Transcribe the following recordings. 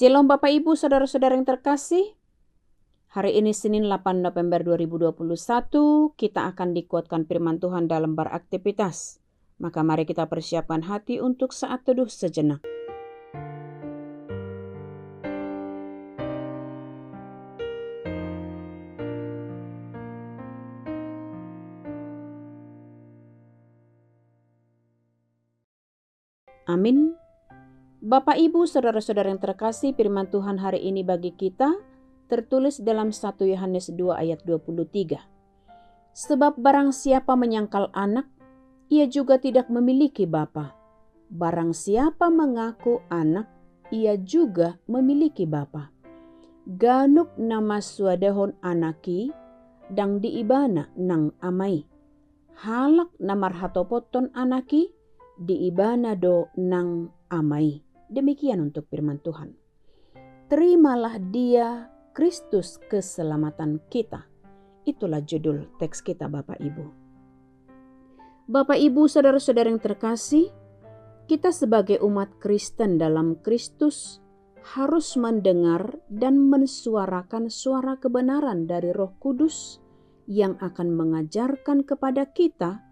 Shalom Bapak Ibu, Saudara-saudara yang terkasih. Hari ini Senin 8 November 2021, kita akan dikuatkan firman Tuhan dalam beraktivitas. Maka mari kita persiapkan hati untuk saat teduh sejenak. Amin. Bapak Ibu, Saudara-saudara yang terkasih, firman Tuhan hari ini bagi kita tertulis dalam 1 Yohanes 2 ayat 23. Sebab barang siapa menyangkal anak, ia juga tidak memiliki bapa. Barang siapa mengaku anak, ia juga memiliki bapa. Ganuk nama suadahon anaki, dang diibana nang amai. Halak namar hatopoton anaki, diibana do nang amai. Demikian untuk firman Tuhan. Terimalah Dia, Kristus keselamatan kita. Itulah judul teks kita Bapak Ibu. Bapak Ibu, saudara-saudara yang terkasih, kita sebagai umat Kristen dalam Kristus harus mendengar dan mensuarakan suara kebenaran dari Roh Kudus yang akan mengajarkan kepada kita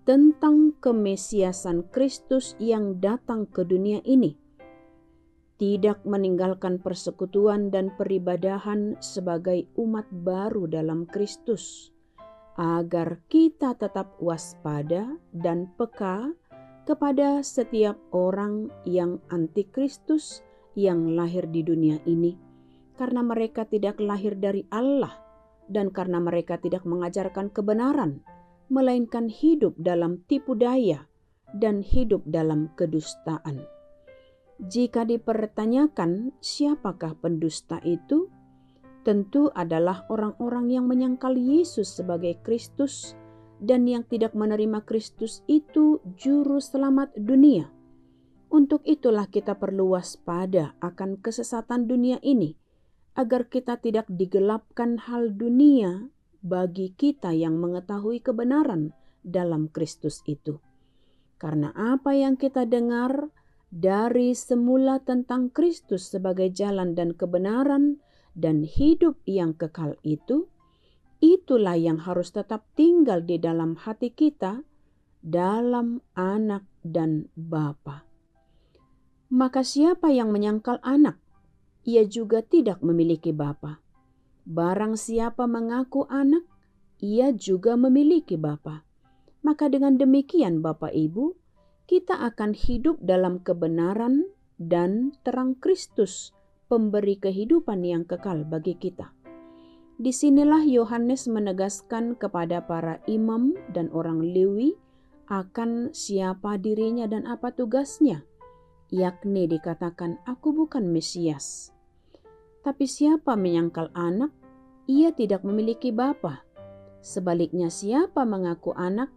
tentang kemesiasan Kristus yang datang ke dunia ini. Tidak meninggalkan persekutuan dan peribadahan sebagai umat baru dalam Kristus, agar kita tetap waspada dan peka kepada setiap orang yang antikristus yang lahir di dunia ini, karena mereka tidak lahir dari Allah dan karena mereka tidak mengajarkan kebenaran, melainkan hidup dalam tipu daya dan hidup dalam kedustaan. Jika dipertanyakan siapakah pendusta itu, tentu adalah orang-orang yang menyangkal Yesus sebagai Kristus dan yang tidak menerima Kristus itu juru selamat dunia. Untuk itulah kita perlu waspada akan kesesatan dunia ini, agar kita tidak digelapkan hal dunia bagi kita yang mengetahui kebenaran dalam Kristus itu. Karena apa yang kita dengar dari semula tentang Kristus sebagai jalan dan kebenaran dan hidup yang kekal itu, itulah yang harus tetap tinggal di dalam hati kita, dalam anak dan bapa. Maka siapa yang menyangkal anak, ia juga tidak memiliki bapa. Barang siapa mengaku anak, ia juga memiliki bapa. Maka dengan demikian Bapak Ibu, kita akan hidup dalam kebenaran dan terang Kristus, pemberi kehidupan yang kekal bagi kita. Disinilah Yohanes menegaskan kepada para imam dan orang Lewi akan siapa dirinya dan apa tugasnya, yakni dikatakan, "Aku bukan Mesias." Tapi siapa menyangkal anak, ia tidak memiliki bapa. Sebaliknya siapa mengaku anak,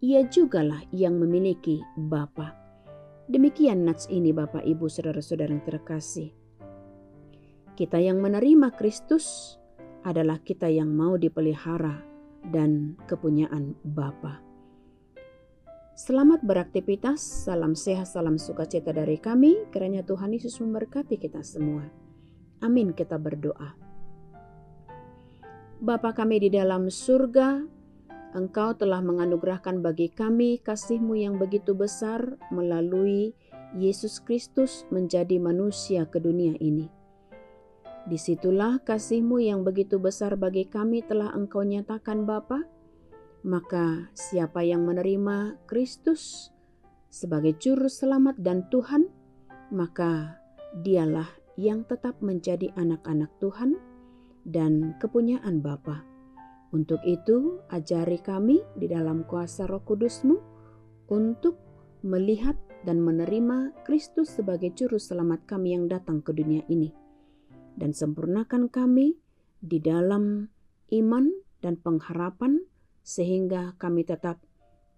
ia jugalah yang memiliki bapa. Demikian nats ini Bapak Ibu saudara-saudara yang terkasih. Kita yang menerima Kristus adalah kita yang mau dipelihara dan kepunyaan Bapa. Selamat beraktivitas, salam sehat, salam sukacita dari kami. Kiranya Tuhan Yesus memberkati kita semua. Amin, kita berdoa. Bapa kami di dalam surga, Engkau telah menganugerahkan bagi kami kasih-Mu yang begitu besar melalui Yesus Kristus menjadi manusia ke dunia ini. Disitulah kasih-Mu yang begitu besar bagi kami telah Engkau nyatakan Bapa. Maka siapa yang menerima Kristus sebagai juru selamat dan Tuhan, maka dialah yang tetap menjadi anak-anak Tuhan dan kepunyaan Bapa. Untuk itu, ajari kami di dalam kuasa Roh Kudus-Mu untuk melihat dan menerima Kristus sebagai juru selamat kami yang datang ke dunia ini. Dan sempurnakan kami di dalam iman dan pengharapan sehingga kami tetap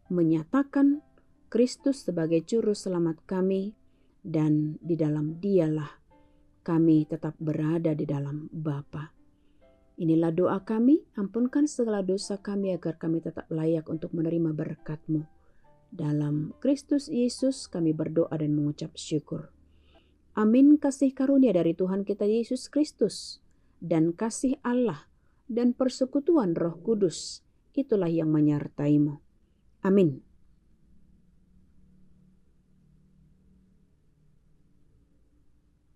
menyatakan Kristus sebagai juru selamat kami dan di dalam Dialah kami tetap berada di dalam Bapa. Inilah doa kami, ampunkan segala dosa kami agar kami tetap layak untuk menerima berkat-Mu. Dalam Kristus Yesus kami berdoa dan mengucap syukur. Amin. Kasih karunia dari Tuhan kita Yesus Kristus dan kasih Allah dan persekutuan Roh Kudus itulah yang menyertaimu. Amin.